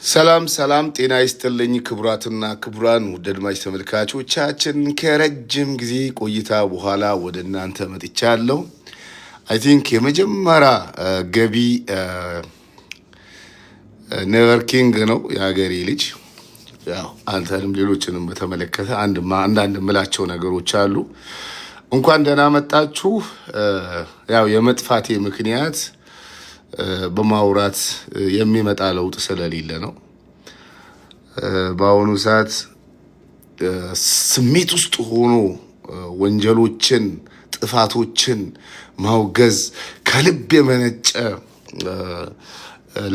ሰላም ሰላም ጤና ይስጥልኝ ክቡራትና ክቡራን ውድ አድማጭ ተመልካቾቻችን ከረጅም ጊዜ ቆይታ በኋላ ወደ እናንተ መጥቻለሁ። አይ ቲንክ የመጀመሪያ ገቢ ኔቨርኪንግ ነው የሀገሬ ልጅ። ያው አንተንም ሌሎችንም በተመለከተ አንዳንድ ምላቸው ነገሮች አሉ። እንኳን ደህና መጣችሁ። ያው የመጥፋቴ ምክንያት በማውራት የሚመጣ ለውጥ ስለሌለ ነው። በአሁኑ ሰዓት ስሜት ውስጥ ሆኖ ወንጀሎችን፣ ጥፋቶችን ማውገዝ ከልብ የመነጨ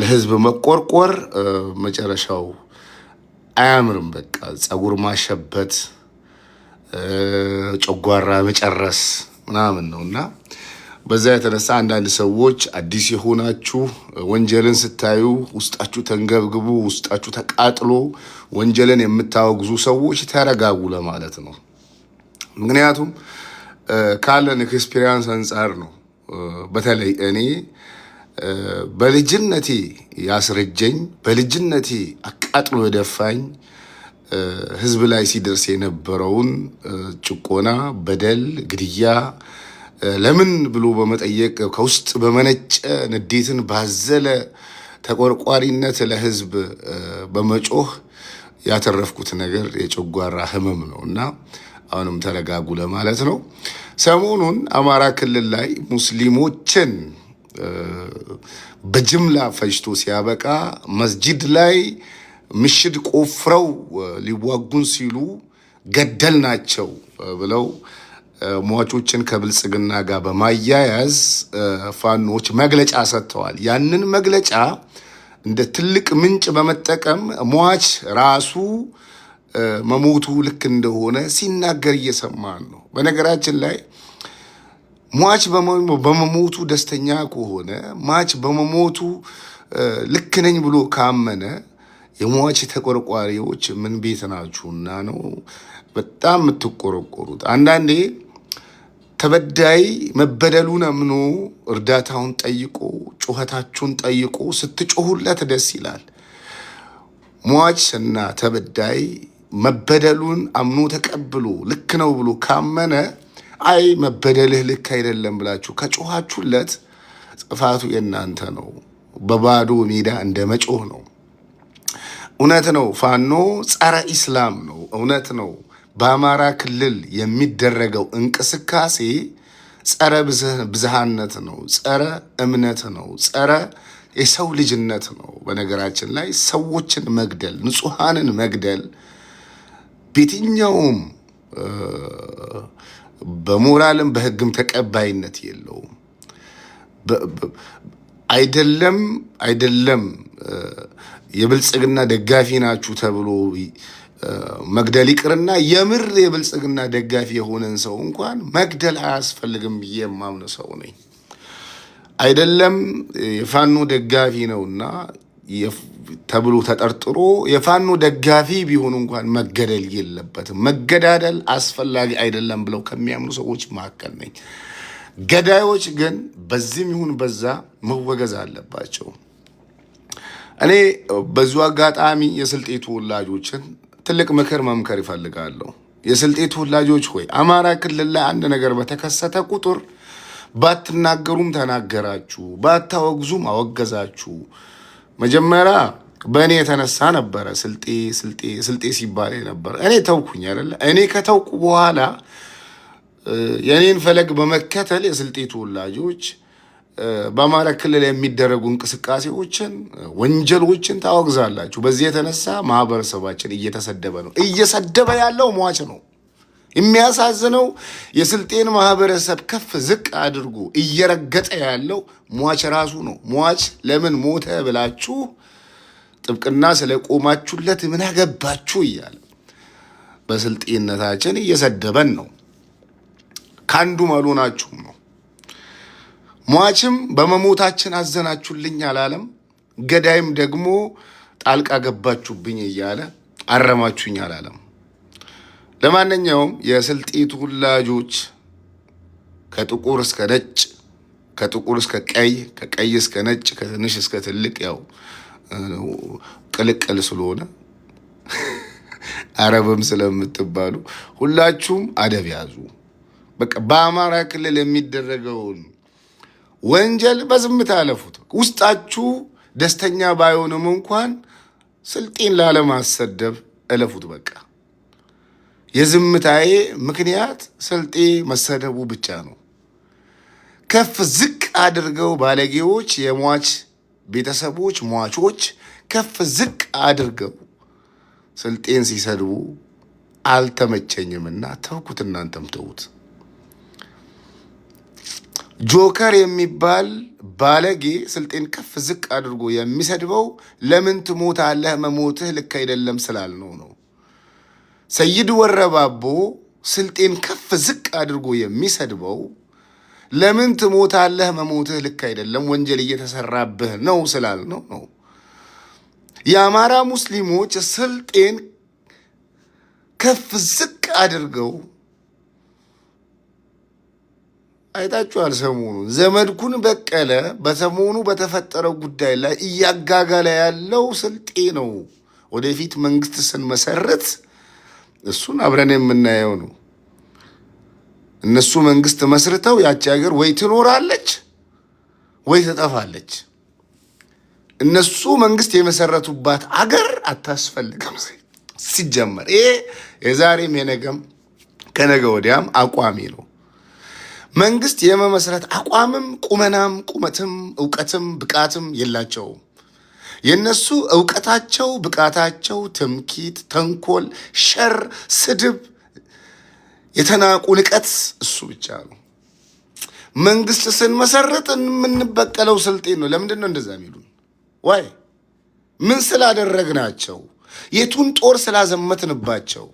ለህዝብ መቆርቆር መጨረሻው አያምርም። በቃ ጸጉር ማሸበት፣ ጨጓራ መጨረስ ምናምን ነውና በዛ የተነሳ አንዳንድ ሰዎች አዲስ የሆናችሁ ወንጀልን ስታዩ ውስጣችሁ ተንገብግቡ፣ ውስጣችሁ ተቃጥሎ ወንጀልን የምታወግዙ ሰዎች ተረጋጉ ለማለት ነው። ምክንያቱም ካለን ኤክስፒሪየንስ አንጻር ነው። በተለይ እኔ በልጅነቴ ያስረጀኝ፣ በልጅነቴ አቃጥሎ የደፋኝ ህዝብ ላይ ሲደርስ የነበረውን ጭቆና፣ በደል፣ ግድያ ለምን ብሎ በመጠየቅ ከውስጥ በመነጨ ንዴትን ባዘለ ተቆርቋሪነት ለህዝብ በመጮህ ያተረፍኩት ነገር የጨጓራ ህመም ነውና አሁንም ተረጋጉ ለማለት ነው። ሰሞኑን አማራ ክልል ላይ ሙስሊሞችን በጅምላ ፈጅቶ ሲያበቃ መስጂድ ላይ ምሽግ ቆፍረው ሊዋጉን ሲሉ ገደልናቸው ብለው ሟቾችን ከብልጽግና ጋር በማያያዝ ፋኖች መግለጫ ሰጥተዋል። ያንን መግለጫ እንደ ትልቅ ምንጭ በመጠቀም ሟች ራሱ መሞቱ ልክ እንደሆነ ሲናገር እየሰማን ነው። በነገራችን ላይ ሟች በመሞቱ ደስተኛ ከሆነ፣ ሟች በመሞቱ ልክ ነኝ ብሎ ካመነ የሟች ተቆርቋሪዎች ምን ቤት ናችሁና ነው በጣም የምትቆረቆሩት? አንዳንዴ ተበዳይ መበደሉን አምኖ እርዳታውን ጠይቆ ጩኸታችሁን ጠይቆ ስትጮሁለት ደስ ይላል። ሟች እና ተበዳይ መበደሉን አምኖ ተቀብሎ ልክ ነው ብሎ ካመነ አይ መበደልህ ልክ አይደለም ብላችሁ ከጮኻችሁለት ጥፋቱ የእናንተ ነው። በባዶ ሜዳ እንደ መጮህ ነው። እውነት ነው፣ ፋኖ ጸረ ኢስላም ነው። እውነት ነው፣ በአማራ ክልል የሚደረገው እንቅስቃሴ ጸረ ብዝሃነት ነው፣ ጸረ እምነት ነው፣ ጸረ የሰው ልጅነት ነው። በነገራችን ላይ ሰዎችን መግደል፣ ንጹሐንን መግደል በየትኛውም በሞራልም በሕግም ተቀባይነት የለውም። አይደለም የብልጽግና ደጋፊ ናችሁ ተብሎ መግደል ይቅርና የምር የብልጽግና ደጋፊ የሆነን ሰው እንኳን መግደል አያስፈልግም ብዬ የማምን ሰው ነኝ። አይደለም የፋኖ ደጋፊ ነውና ተብሎ ተጠርጥሮ የፋኖ ደጋፊ ቢሆኑ እንኳን መገደል የለበትም። መገዳደል አስፈላጊ አይደለም ብለው ከሚያምኑ ሰዎች መካከል ነኝ። ገዳዮች ግን በዚህም ይሁን በዛ መወገዝ አለባቸው። እኔ በዚሁ አጋጣሚ የስልጤ ተወላጆችን ትልቅ ምክር መምከር ይፈልጋለሁ። የስልጤ ተወላጆች ሆይ አማራ ክልል ላይ አንድ ነገር በተከሰተ ቁጥር ባትናገሩም ተናገራችሁ፣ ባታወግዙም አወገዛችሁ። መጀመሪያ በእኔ የተነሳ ነበረ ስልጤ ሲባል ነበር። እኔ ተውኩኝ አይደለ? እኔ ከተውኩ በኋላ የኔን ፈለግ በመከተል የስልጤ ተወላጆች በአማራ ክልል የሚደረጉ እንቅስቃሴዎችን፣ ወንጀሎችን ታወግዛላችሁ። በዚህ የተነሳ ማህበረሰባችን እየተሰደበ ነው። እየሰደበ ያለው ሟች ነው። የሚያሳዝነው የስልጤን ማህበረሰብ ከፍ ዝቅ አድርጎ እየረገጠ ያለው ሟች ራሱ ነው። ሟች ለምን ሞተ ብላችሁ ጥብቅና ስለቆማችሁለት ምን አገባችሁ እያለ በስልጤነታችን እየሰደበን ነው። ካንዱ መሎናችሁም ነው። ሟችም በመሞታችን አዘናችሁልኝ አላለም። ገዳይም ደግሞ ጣልቃ ገባችሁብኝ እያለ አረማችሁኝ አላለም። ለማንኛውም የስልጤ ተወላጆች ከጥቁር እስከ ነጭ ከጥቁር እስከ ቀይ፣ ከቀይ እስከ ነጭ፣ ከትንሽ እስከ ትልቅ ያው ቅልቅል ስለሆነ አረብም ስለምትባሉ ሁላችሁም አደብ ያዙ። በቃ በአማራ ክልል የሚደረገውን ወንጀል በዝምታ አለፉት። ውስጣችሁ ደስተኛ ባይሆንም እንኳን ስልጤን ላለማሰደብ እለፉት። በቃ የዝምታዬ ምክንያት ስልጤ መሰደቡ ብቻ ነው። ከፍ ዝቅ አድርገው ባለጌዎች፣ የሟች ቤተሰቦች ሟቾች ከፍ ዝቅ አድርገው ስልጤን ሲሰድቡ አልተመቸኝምና ተውኩት። እናንተም ተውት። ጆከር የሚባል ባለጌ ስልጤን ከፍ ዝቅ አድርጎ የሚሰድበው ለምን ትሞታለህ መሞትህ ልክ አይደለም ስላልነው ነው። ሰይድ ወረባቦ ስልጤን ከፍ ዝቅ አድርጎ የሚሰድበው ለምን ትሞታለህ መሞትህ ልክ አይደለም ወንጀል እየተሰራብህ ነው ስላልነው ነው። የአማራ ሙስሊሞች ስልጤን ከፍ ዝቅ አድርገው አይታችኋል። ሰሞኑን ዘመድኩን በቀለ በሰሞኑ በተፈጠረው ጉዳይ ላይ እያጋጋለ ያለው ስልጤ ነው። ወደፊት መንግስት ስንመሰርት እሱን አብረን የምናየው ነው። እነሱ መንግስት መስርተው ያቺ ሀገር ወይ ትኖራለች ወይ ትጠፋለች። እነሱ መንግስት የመሰረቱባት አገር አታስፈልግም ሲጀመር። ይሄ የዛሬም የነገም ከነገ ወዲያም አቋሚ ነው። መንግስት የመመስረት አቋምም ቁመናም ቁመትም እውቀትም ብቃትም የላቸውም። የነሱ እውቀታቸው ብቃታቸው ትምኪት፣ ተንኮል፣ ሸር፣ ስድብ፣ የተናቁ ንቀት እሱ ብቻ ነው። መንግስት ስንመሰረት የምንበቀለው ስልጤን ነው። ለምንድን ነው እንደዛ የሚሉን? ዋይ ምን ስላደረግናቸው? የቱን ጦር ስላዘመትንባቸው?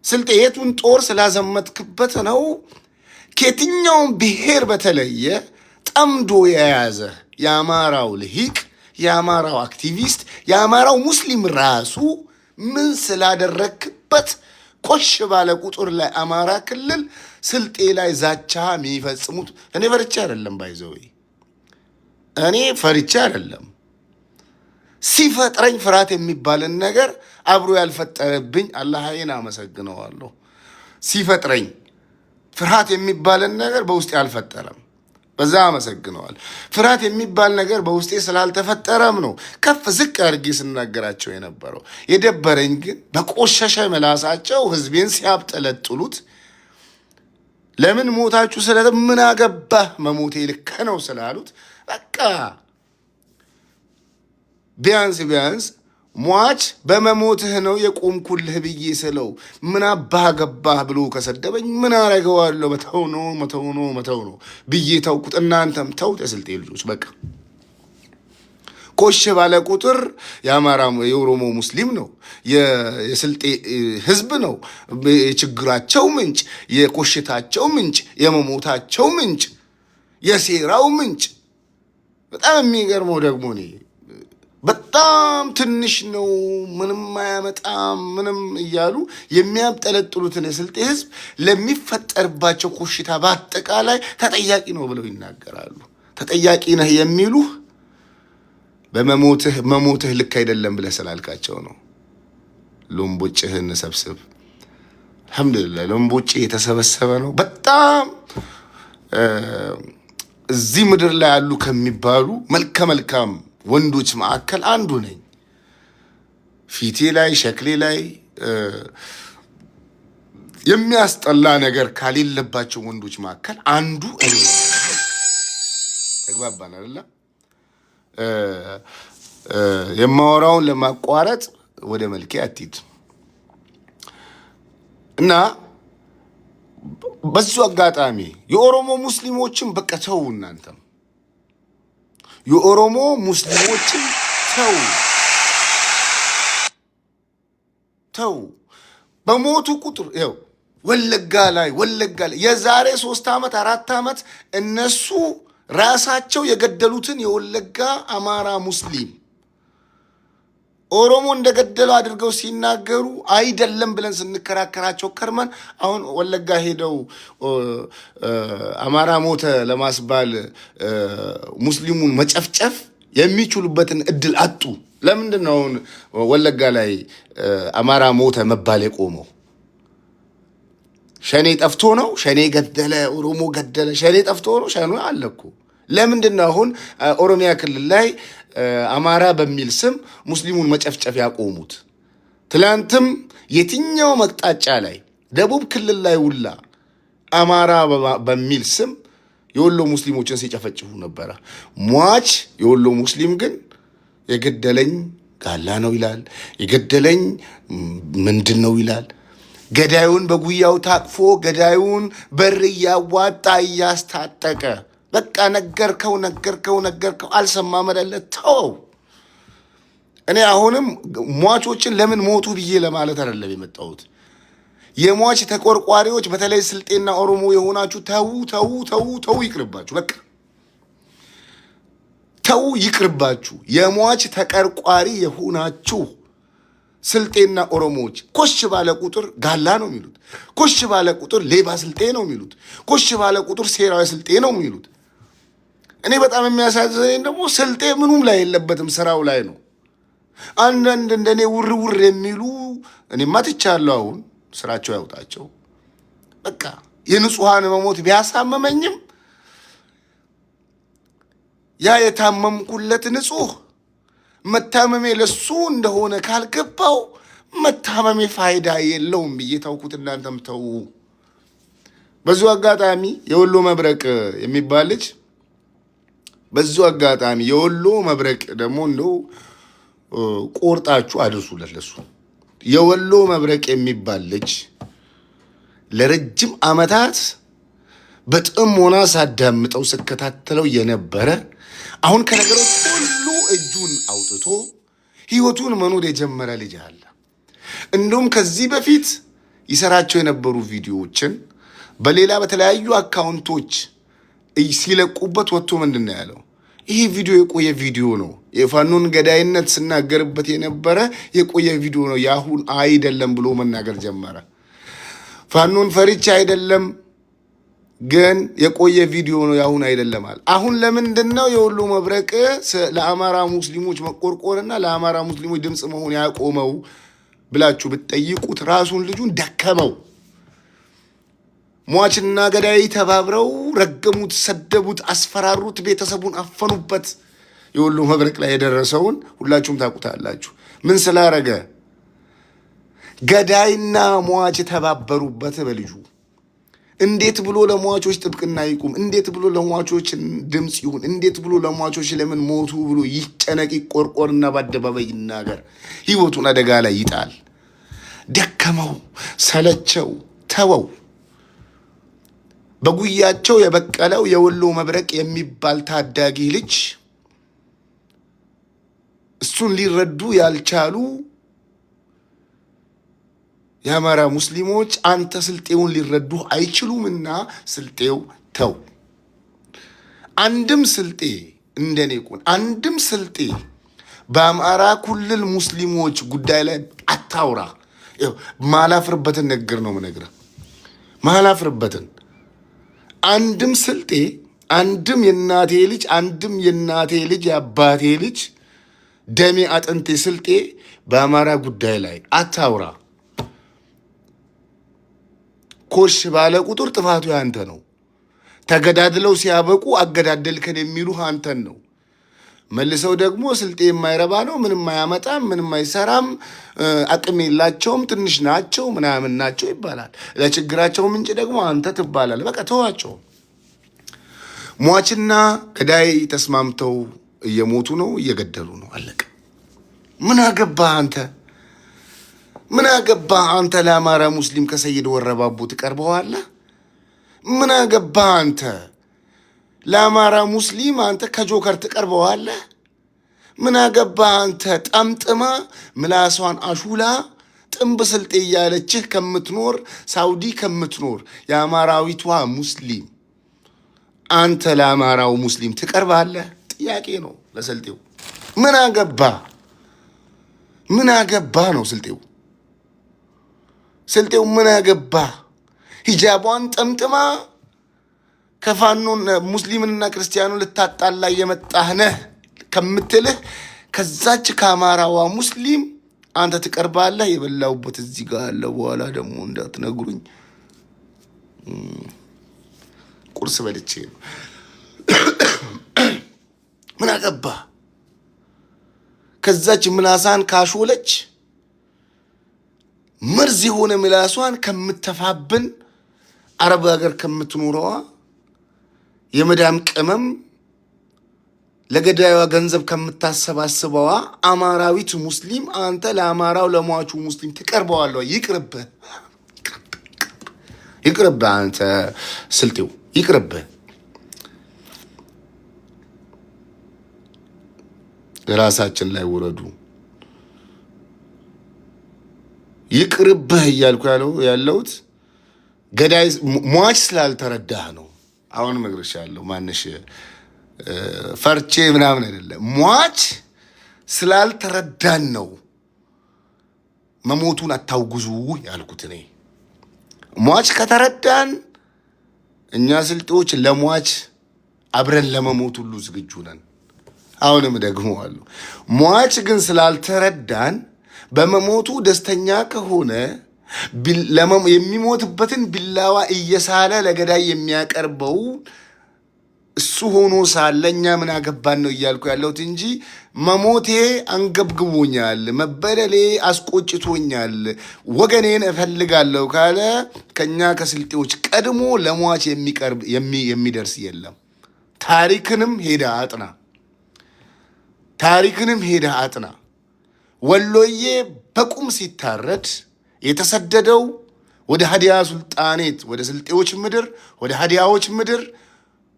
ስልጤ የቱን ጦር ስላዘመትክበት ነው ከየትኛውም ብሔር በተለየ ጠምዶ የያዘ የአማራው ልሂቅ፣ የአማራው አክቲቪስት፣ የአማራው ሙስሊም ራሱ ምን ስላደረግክበት ኮሽ ባለ ቁጥር ላይ አማራ ክልል ስልጤ ላይ ዛቻ የሚፈጽሙት? እኔ ፈርቻ አይደለም ባይዘው እኔ ፈርቻ አይደለም። ሲፈጥረኝ ፍርሃት የሚባልን ነገር አብሮ ያልፈጠረብኝ አላህን አመሰግነዋለሁ። ሲፈጥረኝ ፍርሃት የሚባልን ነገር በውስጤ አልፈጠረም። በዛ አመሰግነዋል። ፍርሃት የሚባል ነገር በውስጤ ስላልተፈጠረም ነው ከፍ ዝቅ አድርጌ ስናገራቸው የነበረው። የደበረኝ ግን በቆሸሸ መላሳቸው ህዝቤን ሲያብጠለጥሉት ለምን ሞታችሁ ምን አገባህ መሞቴ ልክ ነው ስላሉት በቃ ቢያንስ ሟች በመሞትህ ነው የቆምኩልህ ብዬ ስለው ምን አባህ ገባህ ብሎ ከሰደበኝ ምን አረገዋለሁ? መተው ነው ብዬ ተውኩት። እናንተም ተውት የስልጤ ልጆች። በቃ ኮሽ ባለ ቁጥር የአማራ የኦሮሞ ሙስሊም ነው የስልጤ ህዝብ ነው የችግራቸው ምንጭ፣ የኮሽታቸው ምንጭ፣ የመሞታቸው ምንጭ፣ የሴራው ምንጭ። በጣም የሚገርመው ደግሞ በጣም ትንሽ ነው ምንም አያመጣም ምንም እያሉ የሚያብጠለጥሉትን የስልጤ ህዝብ ለሚፈጠርባቸው ኮሽታ በአጠቃላይ ተጠያቂ ነው ብለው ይናገራሉ። ተጠያቂ ነህ የሚሉህ መሞትህ ልክ አይደለም ብለህ ስላልካቸው ነው። ሎምቦጭህን ሰብስብ። አልሐምዱሊላህ ሎምቦጭ የተሰበሰበ ነው። በጣም እዚህ ምድር ላይ ያሉ ከሚባሉ መልካም ወንዶች መካከል አንዱ ነኝ። ፊቴ ላይ ሸክሌ ላይ የሚያስጠላ ነገር ካሌለባቸው ወንዶች መካከል አንዱ እኔ። ተግባባን አይደል? የማወራውን ለማቋረጥ ወደ መልኬ አትሂድ እና በዙ አጋጣሚ የኦሮሞ ሙስሊሞችን በቃ ተው። እናንተም የኦሮሞ ሙስሊሞችን ተው። በሞቱ ቁጥር ይኸው ወለጋ ላይ የዛሬ 3 ዓመት 4 ዓመት እነሱ ራሳቸው የገደሉትን የወለጋ አማራ ሙስሊም ኦሮሞ እንደገደለው አድርገው ሲናገሩ አይደለም ብለን ስንከራከራቸው ከርመን አሁን ወለጋ ሄደው አማራ ሞተ ለማስባል ሙስሊሙን መጨፍጨፍ የሚችሉበትን እድል አጡ። ለምንድን ነው ወለጋ ላይ አማራ ሞተ መባል የቆመው? ሸኔ ጠፍቶ ነው? ሸኔ ገደለ፣ ኦሮሞ ገደለ፣ ሸኔ ጠፍቶ ነው? ሸኔ አለ እኮ። ለምንድን ነው አሁን ኦሮሚያ ክልል ላይ አማራ በሚል ስም ሙስሊሙን መጨፍጨፍ ያቆሙት? ትላንትም የትኛው መቅጣጫ ላይ ደቡብ ክልል ላይ ውላ አማራ በሚል ስም የወሎ ሙስሊሞችን ሲጨፈጭፉ ነበረ። ሟች የወሎ ሙስሊም ግን የገደለኝ ጋላ ነው ይላል፣ የገደለኝ ምንድን ነው ይላል። ገዳዩን በጉያው ታቅፎ ገዳዩን በር እያዋጣ እያስታጠቀ በቃ ነገርከው አልሰማ መለለት ተው። እኔ አሁንም ሟቾችን ለምን ሞቱ ብዬ ለማለት አይደለም የመጣሁት። የሟች ተቆርቋሪዎች በተለይ ስልጤና ኦሮሞ የሆናችሁ ተው ይቅርባችሁ። በቃ ተው ይቅርባችሁ። የሟች ተቆርቋሪ የሆናችሁ ስልጤና ኦሮሞዎች ኮሽ ባለ ቁጥር ጋላ ነው የሚሉት፣ ኮሽ ባለ ቁጥር ሌባ ስልጤ ነው የሚሉት፣ ኮሽ ባለ ቁጥር ሴራዊ ስልጤ ነው የሚሉት። እኔ በጣም የሚያሳዝነኝ ደግሞ ስልጤ ምኑም ላይ የለበትም፣ ስራው ላይ ነው። አንዳንድ እንደኔ ውር የሚሉ እኔማ ትቻለሁ። አሁን ስራቸው ያውጣቸው። በቃ የንጹሃን መሞት ቢያሳመመኝም ያ የታመምኩለት ንጹህ መታመሜ ለሱ እንደሆነ ካልገባው መታመሜ ፋይዳ የለውም ብዬ ተውኩት። እናንተም ተው። በዚሁ አጋጣሚ የወሎ መብረቅ የሚባል ልጅ በዚሁ አጋጣሚ የወሎ መብረቅ ደግሞ እንደው ቆርጣችሁ አድርሱለት ለሱ። የወሎ መብረቅ የሚባል ልጅ ለረጅም ዓመታት በጥሞና ሳዳምጠው ስከታተለው የነበረ አሁን ከነገሮች ሁሉ እጁን አውጥቶ ህይወቱን መኖር የጀመረ ልጅ አለ። እንደውም ከዚህ በፊት ይሰራቸው የነበሩ ቪዲዮዎችን በሌላ በተለያዩ አካውንቶች ሲለቁበት ወጥቶ ምንድን ነው ያለው? ይህ ቪዲዮ የቆየ ቪዲዮ ነው፣ የፋኖን ገዳይነት ስናገርበት የነበረ የቆየ ቪዲዮ ነው፣ የአሁን አይደለም ብሎ መናገር ጀመረ። ፋኖን ፈሪቻ አይደለም ግን የቆየ ቪዲዮ ነው፣ የአሁን አይደለም አለ። አሁን ለምንድን ነው የወሎ መብረቅ ለአማራ ሙስሊሞች መቆርቆርና ለአማራ ሙስሊሞች ድምፅ መሆን ያቆመው ብላችሁ ብትጠይቁት ራሱን ልጁን ደከመው። ሟችና ገዳይ ተባብረው ረገሙት፣ ሰደቡት፣ አስፈራሩት፣ ቤተሰቡን አፈኑበት። የወሎ መብረቅ ላይ የደረሰውን ሁላችሁም ታውቁታላችሁ። ምን ስላረገ? ገዳይና ሟች ተባበሩበት በልጁ። እንዴት ብሎ ለሟቾች ጥብቅና ይቁም? እንዴት ብሎ ለሟቾች ድምፅ ይሁን? እንዴት ብሎ ለሟቾች ለምን ሞቱ ብሎ ይጨነቅ፣ ይቆርቆርና በአደባባይ ይናገር? ህይወቱን አደጋ ላይ ይጣል። ደከመው፣ ሰለቸው፣ ተወው። በጉያቸው የበቀለው የወሎ መብረቅ የሚባል ታዳጊ ልጅ እሱን ሊረዱ ያልቻሉ የአማራ ሙስሊሞች አንተ ስልጤውን ሊረዱ አይችሉምና ስልጤው ተው። አንድም ስልጤ እንደኔ ቁን አንድም ስልጤ በአማራ ክልል ሙስሊሞች ጉዳይ ላይ አታውራ። ማላፍርበትን ነገር ነው የምነግርህ፣ ማላፍርበትን። አንድም ስልጤ፣ አንድም የናቴ ልጅ፣ አንድም የናቴ ልጅ የአባቴ ልጅ ደሜ አጥንቴ ስልጤ በአማራ ጉዳይ ላይ አታውራ። ኮሽ ባለ ቁጥር ጥፋቱ ያንተ ነው። ተገዳድለው ሲያበቁ አገዳደልከን የሚሉ አንተን ነው። መልሰው ደግሞ ስልጤ የማይረባ ነው፣ ምንም አያመጣም፣ ምንም አይሰራም፣ አቅም የላቸውም፣ ትንሽ ናቸው፣ ምናምን ናቸው ይባላል። ለችግራቸው ምንጭ ደግሞ አንተ ትባላል። በቃ ተዋቸው። ሟችና ገዳይ ተስማምተው እየሞቱ ነው፣ እየገደሉ ነው። አለቀ። ምን አገባህ አንተ? ምን አገባህ አንተ? ለአማራ ሙስሊም ከሰይድ ወረባቦ ትቀርበዋለህ? ምን አገባህ አንተ? ለአማራ ሙስሊም አንተ ከጆከር ትቀርበዋለህ? ምን አገባህ አንተ? ጠምጥማ ምላሷን አሹላ ጥንብ ስልጤ እያለችህ ከምትኖር ሳውዲ ከምትኖር የአማራዊቷ ሙስሊም አንተ ለአማራው ሙስሊም ትቀርባለህ? ጥያቄ ነው ለስልጤው። ምን አገባህ? ምን አገባህ ነው ስልጤው። ስልጤው ምን አገባህ? ሂጃቧን ጠምጥማ ከፋኖን ሙስሊምንና ክርስቲያኑን ልታጣላ የመጣህ ነህ። ከምትልህ ከዛች ከአማራዋ ሙስሊም አንተ ትቀርባለህ። የበላውበት እዚህ ጋር አለ። በኋላ ደግሞ እንዳትነግሩኝ ቁርስ በልቼ ነው። ምን አገባ? ከዛች ምላሳን ካሾለች መርዝ የሆነ ምላሷን ከምትተፋብን አረብ ሀገር ከምትኖረዋ የመዳም ቅመም ለገዳዩዋ ገንዘብ ከምታሰባስበዋ አማራዊት ሙስሊም አንተ ለአማራው ለሟቹ ሙስሊም ትቀርበዋለህ? ይቅርብህ፣ ይቅርብህ። አንተ ስልጤው ይቅርብህ። ራሳችን ላይ ወረዱ። ይቅርብህ እያልኩ ያለሁት ገዳይ ሟች ስላልተረዳህ ነው። አሁንም እነግርሻለሁ። ማንሽ ፈርቼ ምናምን አይደለም። ሟች ስላልተረዳን ነው መሞቱን አታውግዙ ያልኩት እኔ። ሟች ከተረዳን እኛ ስልጤዎች ለሟች አብረን ለመሞት ሁሉ ዝግጁ ነን። አሁንም ደግመዋለሁ። ሟች ግን ስላልተረዳን በመሞቱ ደስተኛ ከሆነ የሚሞትበትን ቢላዋ እየሳለ ለገዳይ የሚያቀርበው እሱ ሆኖ ሳለ እኛ ምን አገባን ነው እያልኩ ያለሁት እንጂ መሞቴ አንገብግቦኛል፣ መበደሌ አስቆጭቶኛል፣ ወገኔን እፈልጋለሁ ካለ ከኛ ከስልጤዎች ቀድሞ ለሟች የሚቀርብ የሚደርስ የለም። ታሪክንም ሄዳ አጥና። ወሎዬ በቁም ሲታረድ የተሰደደው ወደ ሀዲያ ሱልጣኔት፣ ወደ ስልጤዎች ምድር፣ ወደ ሀዲያዎች ምድር፣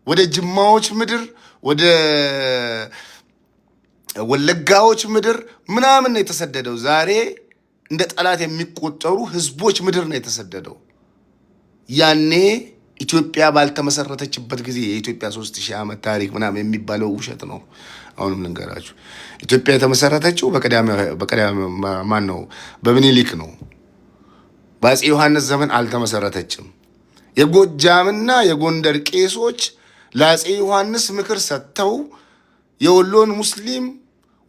ወደ ጅማዎች ምድር፣ ወደ ወለጋዎች ምድር ምናምን ነው የተሰደደው። ዛሬ እንደ ጠላት የሚቆጠሩ ህዝቦች ምድር ነው የተሰደደው። ያኔ ኢትዮጵያ ባልተመሰረተችበት ጊዜ የኢትዮጵያ 3000 ዓመት ታሪክ ምናምን የሚባለው ውሸት ነው። አሁንም ልንገራችሁ፣ ኢትዮጵያ የተመሰረተችው በምኒልክ ነው። በአፄ ዮሐንስ ዘመን አልተመሰረተችም። የጎጃምና የጎንደር ቄሶች ለአፄ ዮሐንስ ምክር ሰጥተው የወሎን ሙስሊም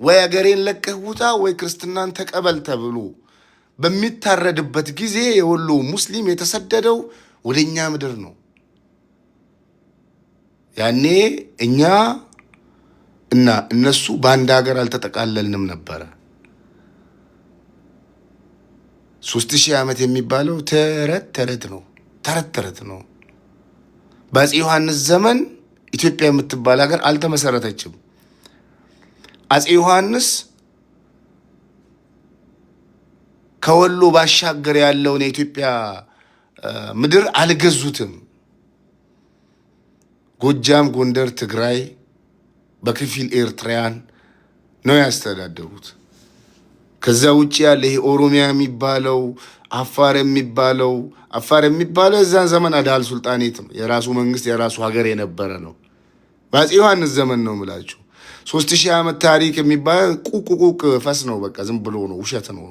ወይ አገሬን ለቀህ ውጣ ወይ ክርስትናን ተቀበል ተብሎ በሚታረድበት ጊዜ የወሎ ሙስሊም የተሰደደው ወደኛ ምድር ነው። ያኔ እኛ እና እነሱ በአንድ ሀገር አልተጠቃለልንም ነበረ። 3000 ዓመት የሚባለው ተረት ነው። በአፄ ዮሐንስ ዘመን ኢትዮጵያ የምትባል ሀገር አልተመሰረተችም። አፄ ዮሐንስ ከወሎ ባሻገር ያለውን የኢትዮጵያ ምድር አልገዙትም። ጎጃም፣ ጎንደር፣ ትግራይ በከፊል ኤርትራያን ነው ያስተዳደሩት። ከዛ ውጭ ያለ ይሄ ኦሮሚያ የሚባለው አፋር የሚባለው የዛን ዘመን አዳል ሱልጣኔት ነው። የራሱ መንግስት የራሱ ሀገር የነበረ ነው። በአፄ ዮሐንስ ዘመን ነው የምላችሁ። 3000 ዓመት ታሪክ የሚባል ቁቁቁቅ ፈስ ነው። በቃ ዝም ብሎ ነው፣ ውሸት ነው፣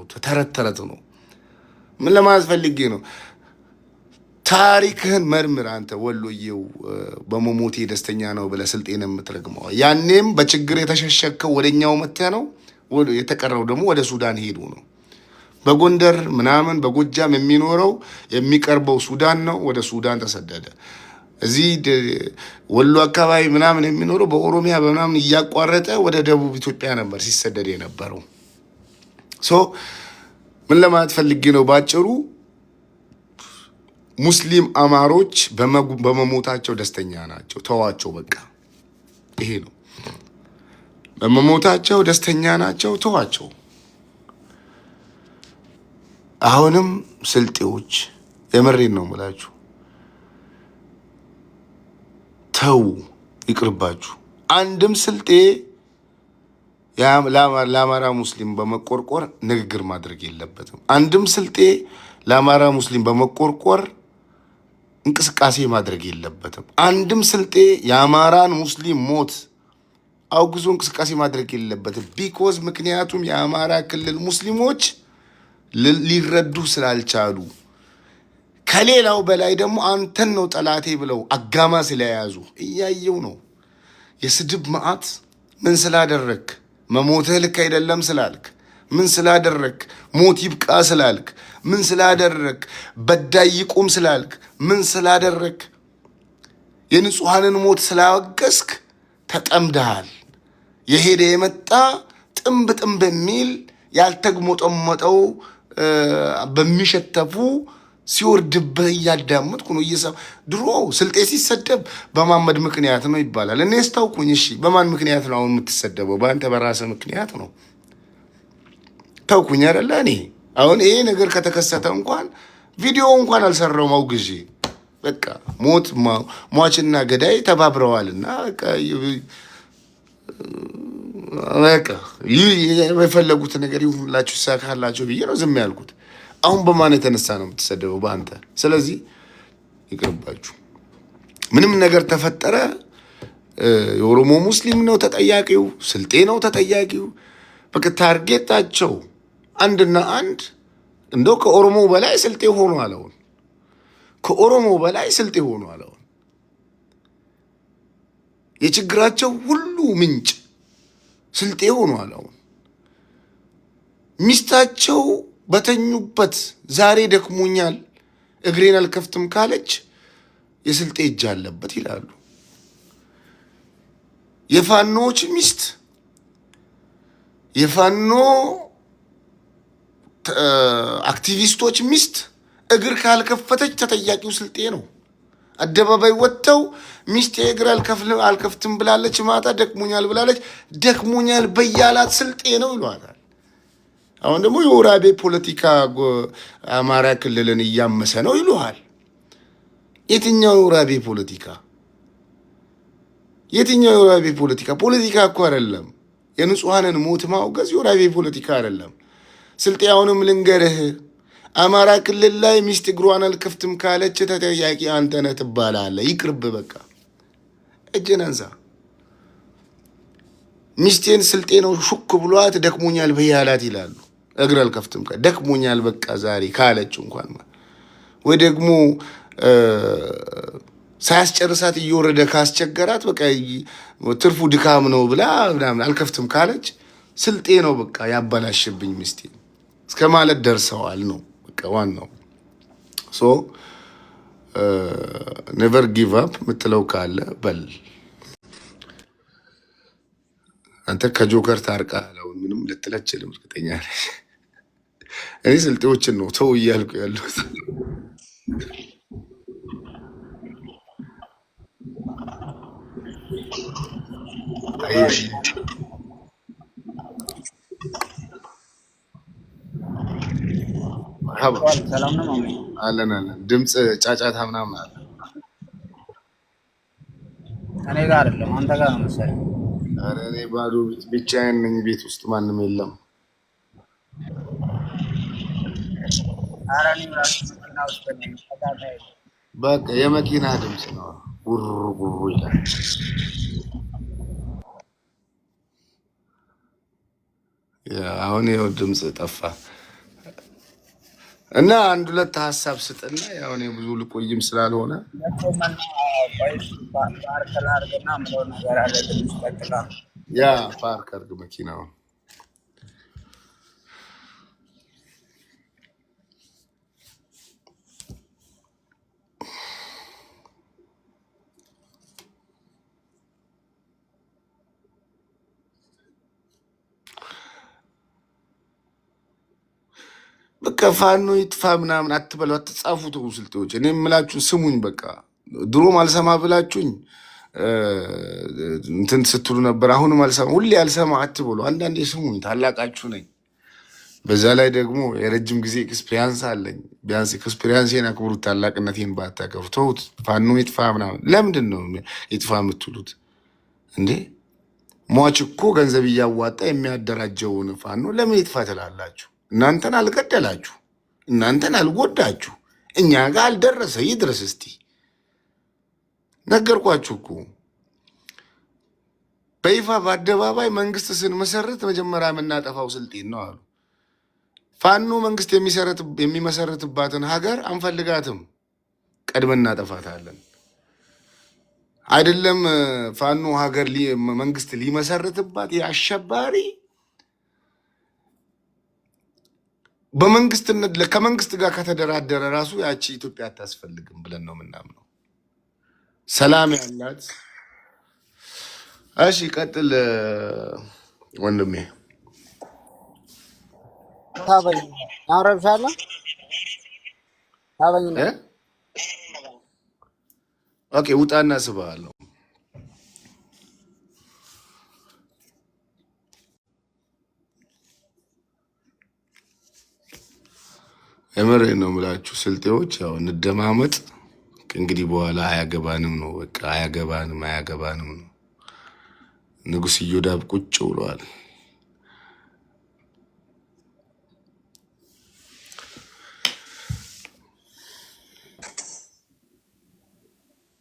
ተረት ነው። ምን ለማለት ፈልጌ ነው? ታሪክህን መርምር። አንተ ወሎዬው በመሞቴ ደስተኛ ነው ብለህ ስልጤን የምትረግመው ያኔም በችግር የተሸሸከው ወደኛው መጥተህ ነው። የተቀረው ደግሞ ወደ ሱዳን ሄዱ ነው። በጎንደር ምናምን በጎጃም የሚኖረው የሚቀርበው ሱዳን ነው። ወደ ሱዳን ተሰደደ። እዚህ ወሎ አካባቢ ምናምን የሚኖረው በኦሮሚያ በምናምን እያቋረጠ ወደ ደቡብ ኢትዮጵያ ነበር ሲሰደድ የነበረው። ምን ለማለት ፈልጌ ነው? ባጭሩ ሙስሊም አማሮች በመሞታቸው ደስተኛ ናቸው። ተዋቸው፣ በቃ ይሄ ነው። በመሞታቸው ደስተኛ ናቸው፣ ተዋቸው። አሁንም ስልጤዎች የመሬን ነው የምላችሁ፣ ተው፣ ይቅርባችሁ። አንድም ስልጤ ለአማራ ሙስሊም በመቆርቆር ንግግር ማድረግ የለበትም። አንድም ስልጤ ለአማራ ሙስሊም በመቆርቆር እንቅስቃሴ ማድረግ የለበትም። አንድም ስልጤ የአማራን ሙስሊም ሞት አውግዞ እንቅስቃሴ ማድረግ የለበትም። ቢኮዝ ምክንያቱም የአማራ ክልል ሙስሊሞች ሊረዱ ስላልቻሉ፣ ከሌላው በላይ ደግሞ አንተን ነው ጠላቴ ብለው አጋማ ስለያዙ እያየው ነው። የስድብ መዓት ምን ስላደረክ? መሞትህ ልክ አይደለም ስላልክ? ምን ስላደረክ? ሞት ይብቃ ስላልክ? ምን ስላደረክ? በዳይ ይቁም ስላልክ? ምን ስላደረክ? የንጹሐንን ሞት ስላወገስክ ተጠምደሃል። የሄደ የመጣ ጥንብ ጥንብ የሚል ያልተግሞጠሞጠው በሚሸተፉ ሲወርድብህ እያዳመጥኩ ነው። ድሮ ስልጤ ሲሰደብ በማመድ ምክንያት ነው ይባላል። እኔ ስታውኩኝ። እሺ በማን ምክንያት ነው አሁን የምትሰደበው? በአንተ በራስህ ምክንያት ነው። ታውኩኝ አይደለ? እኔ አሁን ይሄ ነገር ከተከሰተ እንኳን ቪዲዮ እንኳን አልሰራውም አውግዤ። በቃ ሞት ሟችና ገዳይ ተባብረዋልና በቃ የፈለጉት ነገር ይሁንላችሁ ይሳካላችሁ ብዬ ነው ዝም ያልኩት። አሁን በማን የተነሳ ነው የምትሰደበው? በአንተ። ስለዚህ ይቅርባችሁ። ምንም ነገር ተፈጠረ የኦሮሞ ሙስሊም ነው ተጠያቂው፣ ስልጤ ነው ተጠያቂው። በቃ ታርጌታቸው አንድና አንድ እንደው ከኦሮሞ በላይ ስልጤ ሆኖ አለውን፣ ከኦሮሞ በላይ ስልጤ ሆኖ አለውን። የችግራቸው ሁሉ ምንጭ ስልጤ ሆኖ አለውን። ሚስታቸው በተኙበት ዛሬ ደክሞኛል እግሬን አልከፍትም ካለች የስልጤ እጅ አለበት ይላሉ። የፋኖች ሚስት የፋኖ አክቲቪስቶች ሚስት እግር ካልከፈተች ተጠያቂው ስልጤ ነው። አደባባይ ወጥተው ሚስቴ እግር አልከፍትም ብላለች፣ ማታ ደክሞኛል ብላለች፣ ደክሞኛል በያላት ስልጤ ነው ይሏታል። አሁን ደግሞ የወራቤ ፖለቲካ አማራ ክልልን እያመሰ ነው ይሉሃል። የትኛው የወራቤ ፖለቲካ? የትኛው የወራቤ ፖለቲካ? ፖለቲካ እኮ አይደለም። የንጹሐንን ሞት ማውገዝ የወራቤ ፖለቲካ አይደለም። ስልጤ አሁንም ልንገርህ፣ አማራ ክልል ላይ ሚስት እግሯን አልከፍትም ካለች ተጠያቂ አንተ ነህ ትባላለህ። ይቅርብ በቃ እጅን አንሳ። ሚስቴን ስልጤ ነው ሹክ ብሏት ደክሞኛል በያላት ይላሉ። እግር አልከፍትም ደክሞኛል በቃ ዛሬ ካለች እንኳን ወይ ደግሞ ሳያስጨርሳት እየወረደ ካስቸገራት በቃ ትርፉ ድካም ነው ብላ ምናምን አልከፍትም ካለች ስልጤ ነው በቃ ያበላሽብኝ ሚስቴ እስከ ማለት ደርሰዋል ነው በቃ ዋናው። ሶ ኔቨር ጊቭ አፕ የምትለው ካለ በል። አንተ ከጆከር ታርቃ አለውን ምንም ልትል አትችልም። እርግጠኛ ነኝ። እኔ ስልጤዎችን ነው ተው እያልኩ ያለሁት። አለን አለን። ድምፅ ጫጫታ ምናምን አለ። እኔ ጋር አይደለም አንተ ጋር ነው መሰለኝ። ኧረ እኔ ባዶ ብቻዬን ነኝ፣ ቤት ውስጥ ማንም የለም። ኧረ እኔ እራሱ መኪና ውስጥ ነኝ። በቃ የመኪና ድምፅ ነው፣ ጉር ጉር ይላል። አሁን ይኸው ድምፅ ጠፋ እና አንድ ሁለት ሀሳብ ስጥና ያው እኔ ብዙ ልቆይም ስላልሆነ ያ ፓርክ አድርግ መኪናውን። በቃ ፋኖ ይጥፋ ምናምን አትበሉ፣ አትጻፉ። ተው ስልጤዎች፣ እኔ የምላችሁን ስሙኝ። በቃ ድሮም አልሰማ ብላችሁኝ እንትን ስትሉ ነበር። አሁንም አልሰማ፣ ሁሌ አልሰማ አትበሉ። አንዳንዴ ስሙኝ፣ ታላቃችሁ ነኝ። በዛ ላይ ደግሞ የረጅም ጊዜ ኤክስፔሪንስ አለኝ። ቢያንስ ኤክስፔሪንስን አክብሩት፣ ታላቅነቴን ባታከብሩ። ተውት፣ ፋኖ ይጥፋ ምናምን። ለምንድን ነው ይጥፋ የምትሉት እንዴ? ሟች እኮ ገንዘብ እያዋጣ የሚያደራጀውን ፋኖ ለምን ይጥፋ ትላላችሁ? እናንተን አልገደላችሁ፣ እናንተን አልጎዳችሁ፣ እኛ ጋር አልደረሰ። ይድረስ እስቲ። ነገርኳችሁ እኮ በይፋ በአደባባይ መንግስት ስንመሰርት መጀመሪያ የምናጠፋው ስልጤን ነው አሉ። ፋኖ መንግስት የሚመሰርትባትን ሀገር አንፈልጋትም፣ ቀድመን እናጠፋታለን። አይደለም ፋኖ ሀገር መንግስት ሊመሰርትባት የአሸባሪ በመንግስትነት ከመንግስት ጋር ከተደራደረ ራሱ ያቺ ኢትዮጵያ አታስፈልግም ብለን ነው የምናምነው። ሰላም ያላት። እሺ ቀጥል ወንድሜ። ታበኝ አውራሻለ ታበኝ ኦኬ ውጣና ስባለሁ። የምሬን ነው የምላችሁ ስልጤዎች፣ ያው እንደማመጥ እንግዲህ በኋላ አያገባንም ነው በቃ አያገባንም ነው። ንጉስ ኢዮዳብ ቁጭ ብሏል።